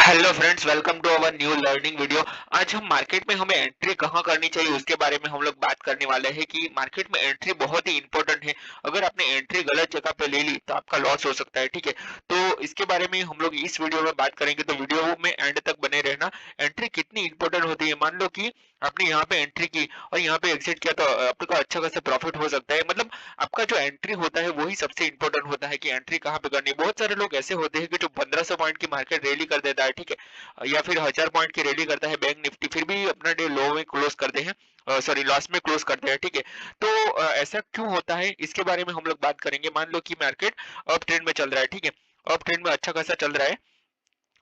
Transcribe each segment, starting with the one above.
Hello friends, welcome to our new learning video. आज हम market में हमें एंट्री कहाँ करनी चाहिए उसके बारे में हम लोग बात करने वाले हैं कि मार्केट में एंट्री बहुत ही इंपॉर्टेंट है। अगर आपने एंट्री गलत जगह पे ले ली तो आपका लॉस हो सकता है। ठीक है, तो इसके बारे में हम लोग इस वीडियो में बात करेंगे, तो वीडियो में एंड तक बने रहना। एंट्री कितनी इंपॉर्टेंट होती है, मान लो कि आपने यहाँ पे एंट्री की और यहाँ पे एग्जिट किया, तो आपका अच्छा खासा प्रॉफिट हो सकता है। मतलब आपका जो एंट्री होता है वही सबसे इंपॉर्टेंट होता है कि एंट्री कहाँ पे करनी है। बहुत सारे लोग ऐसे होते हैं कि जो 1500 पॉइंट की मार्केट रैली कर देता है, ठीक है, या फिर 1000 पॉइंट की रैली करता है बैंक निफ्टी, फिर भी अपना डे लो में क्लोज करते हैं, सॉरी लॉस में क्लोज करते हैं। ठीक है, तो ऐसा क्यों होता है इसके बारे में हम लोग बात करेंगे। मान लो कि मार्केट अप ट्रेंड में चल रहा है, ठीक है, अप ट्रेंड में अच्छा खासा चल रहा है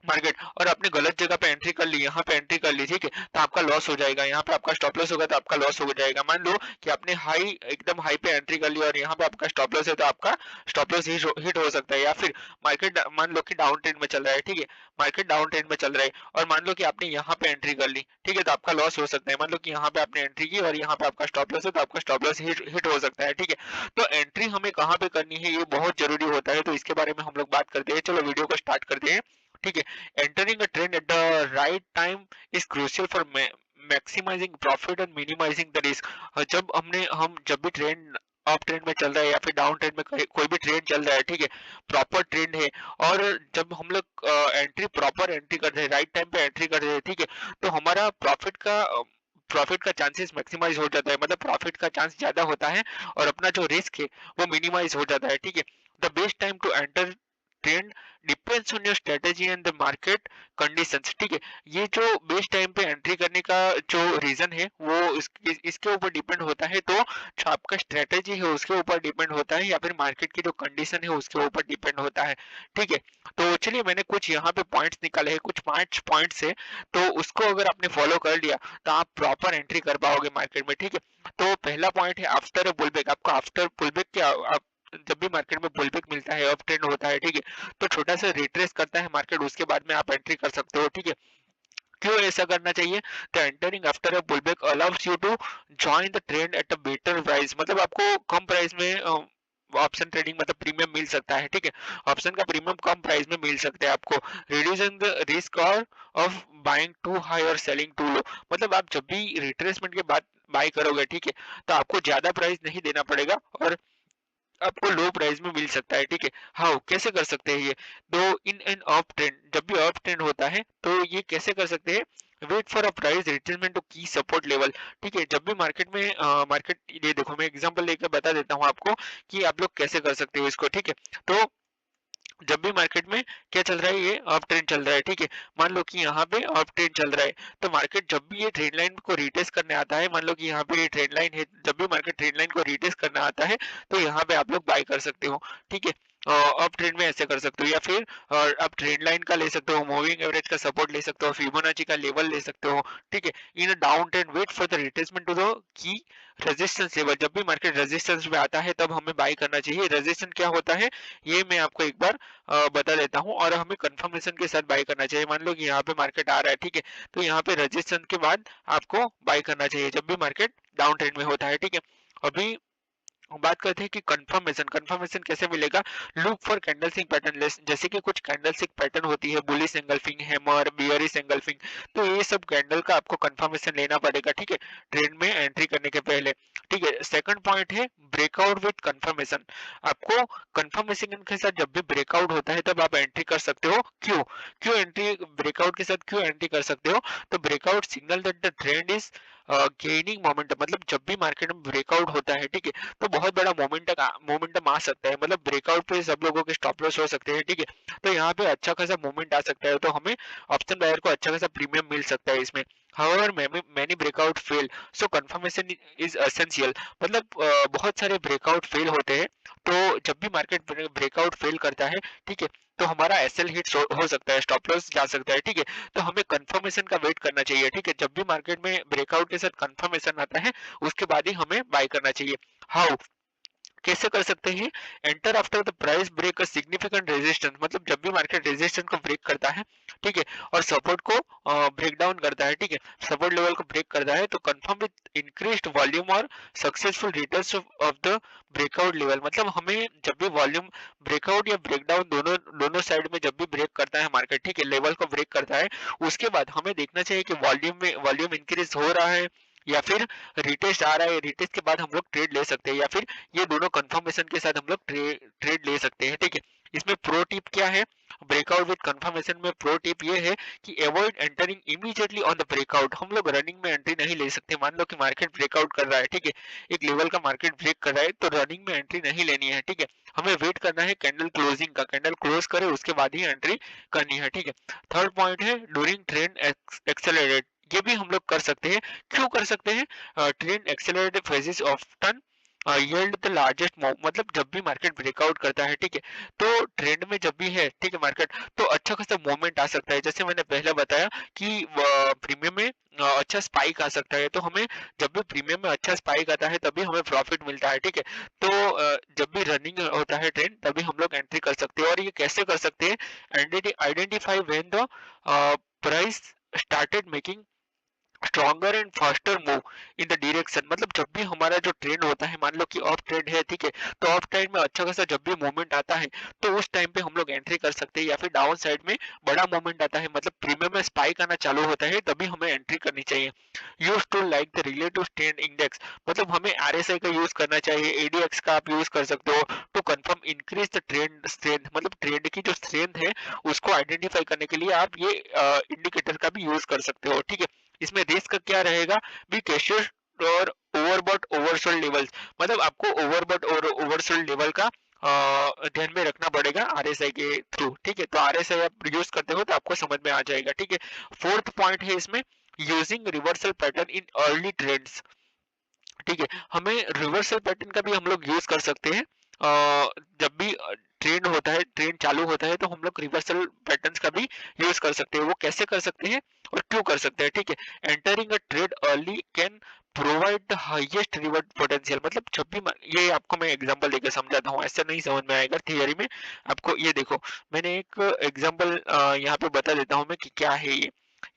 मार्केट, और आपने गलत जगह पे एंट्री कर ली, यहाँ पे एंट्री कर ली, ठीक है, तो आपका लॉस हो जाएगा। यहाँ पे आपका स्टॉप लॉस होगा तो आपका लॉस हो जाएगा। मान लो कि आपने हाई, एकदम हाई पे एंट्री कर ली और यहाँ पे आपका स्टॉप लॉस है, तो आपका स्टॉप लॉस हिट हो सकता है। या फिर मार्केट मान लो कि डाउन ट्रेंड में चल रहा है, ठीक है, मार्केट डाउन ट्रेंड में चल रहा है और मान लो कि आपने यहाँ पे एंट्री कर ली, ठीक है, तो आपका लॉस हो सकता है। मान लो कि यहाँ पे आपने एंट्री की और यहाँ पे आपका स्टॉप लॉस है, तो आपका स्टॉप लॉस हिट हो सकता है। ठीक है, तो एंट्री हमें कहाँ पे करनी है ये बहुत जरूरी होता है, तो इसके बारे में हम लोग बात करते हैं। चलो वीडियो को स्टार्ट करते हैं। ठीक है, entering a trend at the right time is crucial for maximizing profit and minimizing the risk। जब भी ट्रेंड अप ट्रेंड में चल रहा है या फिर डाउन ट्रेंड में कोई भी ट्रेंड चल रहा है, ठीक है, प्रॉपर ट्रेंड है, और जब हम लोग एंट्री प्रॉपर एंट्री कर रहे हैं, राइट टाइम पे एंट्री कर रहे हैं, ठीक है, तो हमारा प्रॉफिट का चांसेस मैक्सिमाइज हो जाता है, मतलब प्रॉफिट का चांस ज्यादा होता है और अपना जो रिस्क है वो मिनिमाइज हो जाता है। ठीक है, the best time to enter trend depends on your strategy and the market conditions. ठीक है, ये जो बेस्ट टाइम पे एंट्री करने का जो रीजन है वो इसके ऊपर डिपेंड होता है। तो जो आपका स्ट्रेटेजी है उसके ऊपर डिपेंड होता है या फिर मार्केट की जो कंडीशन है उसके ऊपर डिपेंड होता है। ठीक है, तो चलिए मैंने कुछ यहाँ पे पॉइंट्स निकाले हैं, कुछ 5 पॉइंट्स है, तो उसको अगर आपने फॉलो कर लिया तो आप प्रॉपर एंट्री कर पाओगे मार्केट में। ठीक है, तो पहला पॉइंट है आफ्टर अ पुलबैक। आपको आफ्टर पुलबैक क्या, आप जब भी मार्केट में पुलबैक मिलता है, अप ट्रेंड होता है, ठीक है, तो छोटा सा रिट्रेस करता है मार्केट, उसके बाद में आप एंट्री कर सकते हो। ठीक है, क्यों ऐसा करना चाहिए? तो entering after a pullback allows you to join the trend at a better price. मतलब आपको कम प्राइस में ऑप्शन ट्रेडिंग मतलब प्रीमियम मिल सकता है। ठीक है, ऑप्शन का प्रीमियम कम प्राइस में मिल सकता है आपको, रिड्यूसिंग द रिस्क और ऑफ बाइंग टू हाई और सेलिंग टू लो। मतलब आप जब भी रिट्रेसमेंट के बाद बाय करोगे, ठीक है, तो आपको ज्यादा प्राइस नहीं देना पड़ेगा और आपको लो प्राइस में मिल सकता है। ठीक है, हाउ कैसे कर सकते हैं ये? तो इन एन ऑफ ट्रेंड, जब भी ऑफ ट्रेंड होता है तो ये कैसे कर सकते हैं? Wait for a price retracement to key support level. ठीक है, जब भी मार्केट में मार्केट, ये देखो मैं एग्जांपल लेकर बता देता हूँ आपको कि आप लोग कैसे कर सकते हो इसको। ठीक है, तो जब भी मार्केट में क्या चल रहा है, ये अप ट्रेंड चल रहा है, ठीक है, मान लो कि यहाँ पे अप ट्रेंड चल रहा है, तो मार्केट जब भी ये ट्रेंड लाइन को रिटेस्ट करने आता है, मान लो कि यहाँ पे ये ट्रेंड लाइन है, जब भी मार्केट ट्रेंड लाइन को रिटेस्ट करने आता है तो यहाँ पे आप लोग बाय कर सकते हो। ठीक है, अप ट्रेंड में ऐसे कर सकते हो, या फिर आप ट्रेंड लाइन का ले सकते हो, मूविंग एवरेज का सपोर्ट ले सकते हो, फिबोनाची का लेवल ले सकते हो। ठीक है, in down trend wait for the retracement to the key resistance level. जब भी मार्केट रेजिस्टेंस में आता है तब हमें बाय करना चाहिए। रेजिस्टेंस क्या होता है ये मैं आपको एक बार बता देता हूँ, और हमें कंफर्मेशन के साथ बाय करना चाहिए। मान लो कि यहाँ पे मार्केट आ रहा है, ठीक है, तो यहाँ पे रेजिस्टेंस के बाद आपको बाय करना चाहिए जब भी मार्केट डाउन ट्रेंड में होता है। ठीक है, अभी बात करते हैं कि कंफर्मेशन, कंफर्मेशन कैसे मिलेगा? Look for candlestick pattern less, जैसे कि कुछ कैंडलस्टिक पैटर्न होती है, bullish engulfing, hammer, bearish engulfing, तो ये सब कैंडल का आपको कंफर्मेशन लेना पड़ेगा। ठीक है, ट्रेड में एंट्री करने के पहले। ठीक है, सेकंड पॉइंट है ब्रेकआउट विद कंफर्मेशन। आपको कंफर्मेशन के साथ जब भी ब्रेकआउट होता है तब आप एंट्री कर सकते हो। क्यों? क्यों एंट्री ब्रेकआउट के साथ क्यों एंट्री कर सकते हो? तो breakout signal that the trend is gaining momentum. मतलब जब भी मार्केट में ब्रेकआउट होता है, ठीक है, तो बहुत बड़ा मोमेंटम आ सकता है, मतलब ब्रेकआउट पे सब लोगों के स्टॉप लॉस हो सकते हैं। ठीक है, तो यहाँ पे अच्छा खासा मोमेंट आ सकता है, तो हमें ऑप्शन बायर को अच्छा खासा प्रीमियम मिल सकता है इसमें। However, many breakout fail, so confirmation is essential। मतलब बहुत सारे ब्रेकआउट फेल होते हैं, तो जब भी मार्केट ब्रेकआउट फेल करता है, ठीक है, तो हमारा एसएल हिट हो सकता है, स्टॉप लॉस जा सकता है। ठीक है, तो हमें कंफर्मेशन का वेट करना चाहिए। ठीक है, जब भी मार्केट में ब्रेकआउट के साथ कंफर्मेशन आता है उसके बाद ही हमें बाय करना चाहिए। हाउ कैसे कर सकते हैं? Enter after the price break a significant resistance, मतलब जब भी मार्केट रेजिस्टेंस को ब्रेक करता है, ठीक है, और सपोर्ट को ब्रेक डाउन करता है, ठीक है, सपोर्ट लेवल को ब्रेक करता है, तो कंफर्म विद इंक्रीज्ड वॉल्यूम और successful returns of the breakout level, मतलब हमें जब भी वॉल्यूम ब्रेकआउट या ब्रेकडाउन दोनों दोनों साइड में जब भी ब्रेक करता है मार्केट, ठीक है, लेवल को ब्रेक करता है, उसके बाद हमें देखना चाहिए कि वॉल्यूम इंक्रीज हो रहा है या फिर रिटेस्ट आ रहा है। रिटेस्ट के बाद हम लोग ट्रेड ले सकते हैं या फिर ये दोनों कंफर्मेशन के साथ हम लोग ट्रेड ले सकते हैं, ठीक है। इसमें प्रो टिप क्या है? ब्रेकआउट विद कंफर्मेशन में प्रो टिप ये है कि avoid entering immediately on the breakout. हम लोग रनिंग में एंट्री नहीं ले सकते। मान लो कि मार्केट ब्रेकआउट कर रहा है, ठीक है, एक लेवल का मार्केट ब्रेक कर रहा है, तो रनिंग में एंट्री नहीं लेनी है, ठीक है, हमें वेट करना है कैंडल क्लोजिंग का, कैंडल क्लोज करे उसके बाद ही एंट्री करनी है, ठीक है। थर्ड पॉइंट है ड्यूरिंग ट्रेंड एक्सेलरेट, ये भी हम लोग कर सकते हैं। क्यों कर सकते हैं? Trend accelerated phases often yield the largest move, मतलब जब भी मार्केट ब्रेकआउट करता है, ठीक है, तो ट्रेंड में जब भी है, ठीक है, मार्केट, तो अच्छा खासा मूवमेंट आ सकता है। जैसे मैंने पहले बताया कि प्रीमियम में अच्छा स्पाइक आ सकता है, तो हमें जब भी प्रीमियम में अच्छा स्पाइक आता है तभी हमें प्रॉफिट मिलता है, ठीक है। तो जब भी रनिंग होता है ट्रेंड तभी हम लोग एंट्री कर सकते हैं। और ये कैसे कर सकते हैं? Identify when the price started making stronger and faster move in the direction, मतलब जब भी हमारा जो ट्रेंड होता है, मान लो कि ऑफ ट्रेंड है, ठीक है, तो ऑफ ट्रेंड में अच्छा खासा जब भी मूवमेंट आता है तो उस टाइम पे हम लोग एंट्री कर सकते हैं। या फिर डाउन साइड में बड़ा मूवमेंट आता है, मतलब प्रीमियम में स्पाइक आना चालू होता है, तभी हमें एंट्री करनी चाहिए। Use to like the relative strength index, मतलब हमें आरएसआई का यूज करना चाहिए, एडीएक्स का आप यूज कर सकते हो to confirm increase the trend strength, मतलब ट्रेंड की जो स्ट्रेंथ है उसको आइडेंटिफाई करने के लिए आप ये इंडिकेटर का भी यूज कर सकते हो, ठीक है। इसमें रिस्क क्या रहेगा? बी कैशियस और ओवरबॉट ओवरसोल्ड लेवल्स, मतलब आपको ओवरबॉट और ओवरसोल्ड लेवल का ध्यान में रखना पड़ेगा आरएसआई के थ्रू, ठीक है। तो आरएसआई आप यूज करते हो तो आपको समझ में आ जाएगा, ठीक है। फोर्थ पॉइंट है इसमें using reversal pattern in early trades, ठीक है, हमें रिवर्सल पैटर्न का भी हम लोग यूज कर सकते हैं। जब भी ट्रेंड होता है, ट्रेंड चालू होता है, तो हम लोग रिवर्सल पैटर्न्स का भी यूज कर सकते हैं। वो कैसे कर सकते हैं और क्यों कर सकते हैं, ठीक है। Entering a trade early can provide the highest reward potential, मतलब जब भी ये आपको मैं एग्जांपल देकर समझाता हूँ, ऐसा नहीं समझ में आएगा थियरी में आपको। ये देखो, मैंने एक एग्जांपल यहाँ पे बता देता हूँ मैं कि क्या है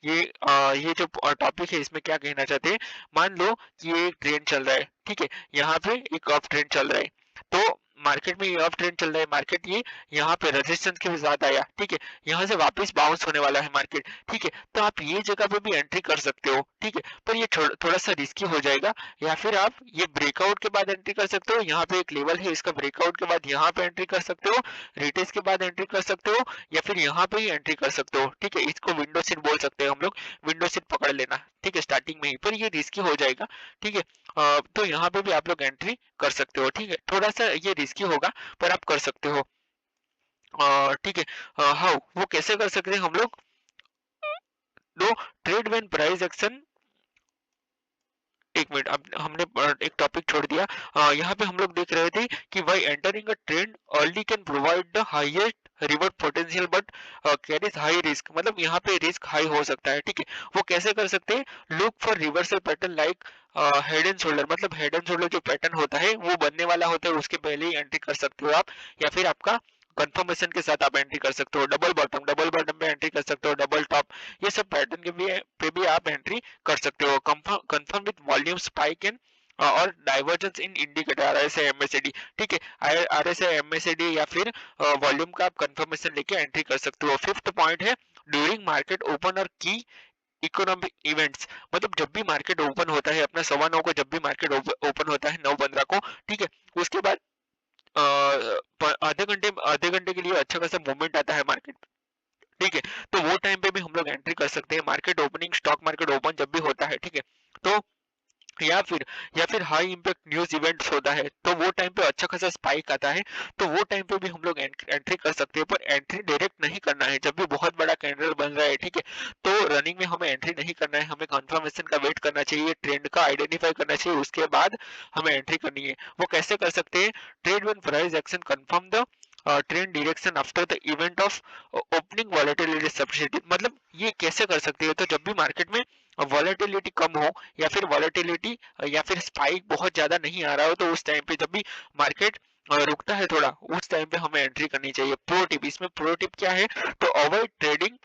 ये जो टॉपिक है इसमें क्या कहना चाहते हैं। मान लो कि ये एक ट्रेंड चल रहा है, ठीक है, यहाँ पे एक ऑफ ट्रेंड चल रहा है, तो मार्केट में ये ऑफ ट्रेंड चल रहा है, मार्केट ये यहाँ पे रेजिस्टेंस के साथ आया, ठीक है, यहाँ से वापस बाउंस होने वाला है मार्केट, ठीक है, तो आप ये जगह पे भी एंट्री कर सकते हो, ठीक है, पर ये थोड़ा सा रिस्की हो जाएगा। या फिर आप ये ब्रेकआउट के बाद एंट्री कर सकते हो, यहाँ पे एक लेवल है इसका, ब्रेकआउट के बाद यहाँ पे एंट्री कर सकते हो, रिटेस्ट के बाद एंट्री कर सकते हो, या फिर यहाँ पे ही एंट्री कर सकते हो, ठीक है। इसको विंडो सीट बोल सकते हैं हम लोग, विंडो सीट पकड़ लेना, ठीक है, स्टार्टिंग में ही, पर ये रिस्की हो जाएगा, ठीक है। तो यहाँ पे भी आप लोग एंट्री कर सकते हो, ठीक है, थोड़ा सा ये रिस्की होगा पर आप कर सकते हो, ठीक है। हाउ, वो कैसे कर सकते हैं हम लोग? दो, ट्रेड व्हेन प्राइस एक्शन, एक मिनट, अब हमने एक टॉपिक छोड़ दिया। यहाँ पे हम लोग देख रहे थे कि why entering a trend early can provide the highest reward potential but carries high risk, मतलब यहाँ पे रिस्क हाई हो सकता है, ठीक है। वो कैसे कर सकते हैं? Look for reversal pattern like head and shoulder, मतलब हेड एंड शोल्डर जो पैटर्न होता है वो बनने वाला होता है, उसके पहले ही एंट्री कर सकते हो आप, या फिर आपका कंफर्मेशन के साथ आप एंट्री कर सकते हो। डबल बॉटम पे एंट्री कर सकते हो, डबल टॉप, ये सब पैटर्न के भी आप एंट्री कर सकते हो। Confirm with volume spike in और डाइवर्जेंस इन इंडिकेटर आरएसआई एमएसडी, ठीक है, आरएसआई एमएसडी या फिर वॉल्यूम का आप कंफर्मेशन लेके एंट्री कर सकते हो। फिफ्थ पॉइंट है ड्यूरिंग मार्केट ओपन और की इकोनॉमिक इवेंट्स, मतलब जब भी मार्केट ओपन होता है अपना 9:15 को, जब भी मार्केट ओपन होता है 9:15 को, ठीक है, उसके बाद आधे घंटे के लिए अच्छा खासा मूवमेंट आता है मार्केट, ठीक है, तो वो टाइम पे भी हम लोग एंट्री कर सकते हैं। Market opening, stock market open जब भी होता है, ठीक है, तो या फिर हाई इम्पैक्ट न्यूज इवेंट्स होता है, तो वो टाइम पे अच्छा खासा स्पाइक आता है, तो वो टाइम पे भी हम लोग एंट्री कर सकते हैं। पर एंट्री डायरेक्ट नहीं करना है जब भी बहुत बड़ा कैंडल बन रहा है, ठीक है, तो रनिंग में हमें एंट्री नहीं करना है, हमें कंफर्मेशन का वेट करना चाहिए, ट्रेंड का आइडेंटिफाई करना चाहिए, उसके बाद हमें एंट्री करनी है। वो कैसे कर सकते हैं? Trade when price action confirm the trend direction after the event of opening volatility subsidy, मतलब ये कैसे कर सकते हो, तो जब भी मार्केट में वॉलेटिलिटी कम हो या फिर वॉलेटिलिटी या फिर स्पाइक बहुत ज्यादा नहीं आ रहा हो, तो उस टाइम पे जब भी मार्केट रुकता है थोड़ा, उस टाइम पे हमें एंट्री करनी चाहिए। प्रो टिप, इसमें प्रो टिप क्या है, तो avoid trading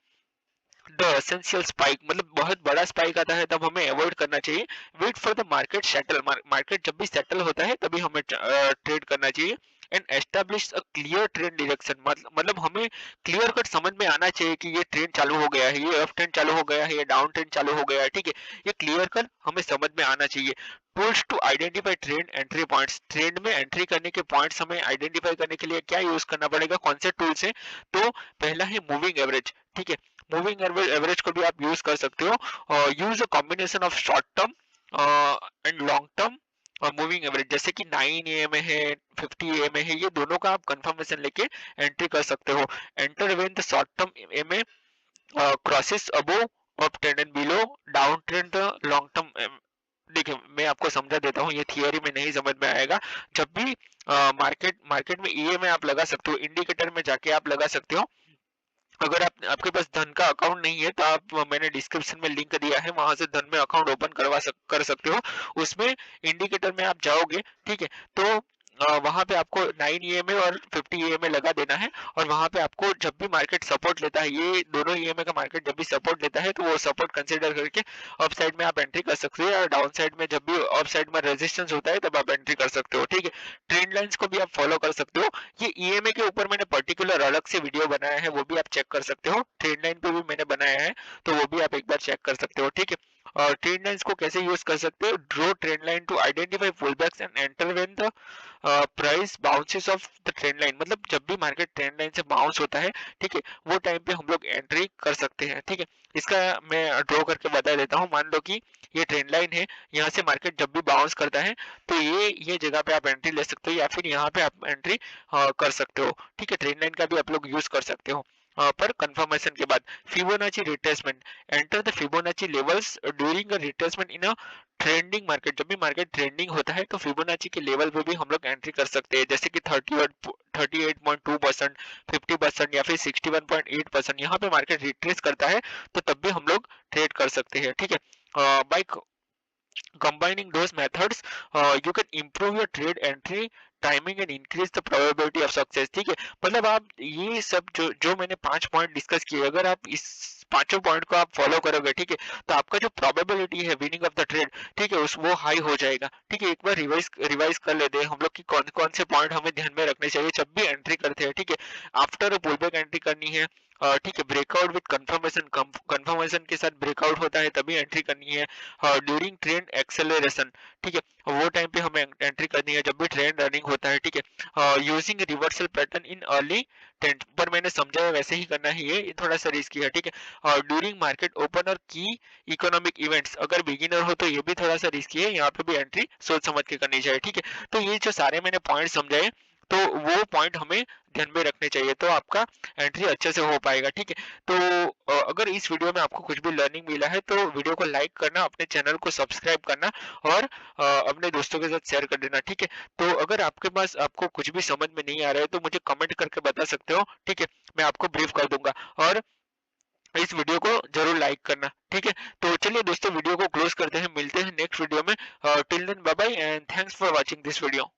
the essential spike, मतलब बहुत बड़ा स्पाइक आता है तब हमें अवॉइड करना चाहिए। Wait for the market settle, market जब भी सेटल होता है तभी हमें ट्रेड करना चाहिए। And establish a clear trend direction, मतलब हमें क्लियर कट समझ में आना चाहिए कि ये ट्रेंड चालू हो गया है, ये अप ट्रेंड चालू हो गया है, ये डाउन ट्रेंड चालू हो गया है, ठीक है, ये क्लियर कट हमें समझ में आना चाहिए। Tools to identify trend entry points, trend में एंट्री करने के पॉइंट्स हमें आइडेंटिफाई करने के लिए क्या यूज करना पड़ेगा, कौन से टूल्स है, तो पहला है मूविंग एवरेज, ठीक है, मूविंग एवरेज को भी आप यूज कर सकते हो। Use a combination of short term and long term moving average, जैसे कि 9 AM है, 50 AM है, ये दोनों का आप कंफर्मेशन लेके एंट्री कर सकते हो। Enter when the short term MA crosses above up trend and below down trend long term. देखिए मैं आपको समझा देता हूँ, ये थियरी में नहीं समझ में आएगा। जब भी मार्केट में ईएमए आप लगा सकते हो, इंडिकेटर में जाके आप लगा सकते हो। अगर आप आपके पास धन का अकाउंट नहीं है तो आप, मैंने डिस्क्रिप्शन में लिंक दिया है, वहां से धन में अकाउंट ओपन कर सकते हो। उसमें इंडिकेटर में आप जाओगे, ठीक है, तो वहां पे आपको 9 EMA और 50 EMA लगा देना है। और वहां पे आपको जब भी मार्केट सपोर्ट लेता है, ये दोनों ईएमए का मार्केट जब भी सपोर्ट लेता है तो वो सपोर्ट कंसीडर करके अप साइड में आप एंट्री कर सकते हो, और डाउन साइड में जब भी अप साइड में रेजिस्टेंस होता है तब आप एंट्री कर सकते हो, ठीक है। ट्रेंड लाइंस को भी आप फॉलो कर सकते हो। ये ईएमए के ऊपर मैंने पर्टिकुलर अलग से वीडियो बनाया है, वो भी आप चेक कर सकते हो। ट्रेंड लाइन पे भी मैंने बनाया है, तो वो भी आप एक बार चेक कर सकते हो, ठीक है। और ट्रेंड लाइंस को कैसे यूज कर सकते हो, draw trend line to identify pullbacks and enter when the price bounces off the trend line, मतलब जब भी मार्केट ट्रेंड लाइन से बाउंस होता है, ठीक है, वो टाइम पे हम लोग एंट्री कर सकते हैं, ठीक है। इसका मैं ड्रॉ करके बता देता हूँ। मान लो कि ये ट्रेंड लाइन है, यहाँ से मार्केट जब भी बाउंस करता है तो ये जगह पे आप एंट्री ले सकते हो, या फिर यहाँ पे आप एंट्री कर सकते हो, ठीक है। ट्रेंड लाइन का भी आप लोग यूज कर सकते हो। पर कंफर्मेशन के बाद Fibonacci retracement, enter the Fibonacci levels during a retracement in a trending market, जब भी मार्केट ट्रेंडिंग होता है तो फिबोनाची के लेवल पे भी हम लोग एंट्री कर सकते हैं, जैसे कि 38.2%, 50% या फिर 61.8%, यहाँ पे मार्केट रिट्रेस करता है तो तब भी हम लोग ट्रेड कर सकते हैं, ठीक है। By combining those methods you can improve your trade entry timing and increase the probability of success, ठीक है। मतलब आप ये सब जो जो मैंने 5 पॉइंट डिस्कस किए, अगर आप इस पांचों पॉइंट को आप फॉलो करोगे, ठीक है, तो आपका जो प्रोबेबिलिटी है विनिंग ऑफ द ट्रेड, ठीक है, उस वो हाई हो जाएगा, ठीक है। एक बार रिवाइज कर लेते हैं हम लोग कि कौन कौन से पॉइंट हमें ध्यान में रखने चाहिए जब भी एंट्री करते हैं, ठीक है। आफ्टर पुल बैक एंट्री करनी है, ठीक है, ब्रेकआउट विद कंफर्मेशन, कंफर्मेशन के साथ ब्रेकआउट होता है तभी एंट्री करनी है। ड्यूरिंग ट्रेंड एक्सेलरेशन, ठीक है, वो टाइम पे हमें एंट्री करनी है जब भी ट्रेंड रनिंग होता है, ठीक है। Using reversal pattern in early trend, पर मैंने समझा है वैसे ही करना है, ये थोड़ा सा रिस्की है, ठीक है। और ड्यूरिंग मार्केट ओपन और की इकोनॉमिक इवेंट्स, अगर बिगिनर हो तो ये भी थोड़ा सा रिस्की है, यहाँ पे भी एंट्री सोच समझ के करनी चाहिए, ठीक है। तो ये जो सारे मैंने पॉइंट समझाए, तो वो पॉइंट हमें ध्यान में रखने चाहिए, तो आपका एंट्री अच्छे से हो पाएगा, ठीक है। तो अगर इस वीडियो में आपको कुछ भी लर्निंग मिला है तो वीडियो को लाइक करना, अपने चैनल को सब्सक्राइब करना, और अपने दोस्तों के साथ शेयर कर देना, ठीक है। तो अगर आपके पास आपको कुछ भी समझ में नहीं आ रहा है तो मुझे कमेंट करके बता सकते हो, ठीक है, मैं आपको ब्रीफ कर दूंगा। और इस वीडियो को जरूर लाइक करना, ठीक है। तो चलिए दोस्तों, वीडियो को क्लोज करते हैं, मिलते हैं नेक्स्ट वीडियो में। Till then bye bye and thanks for watching this video.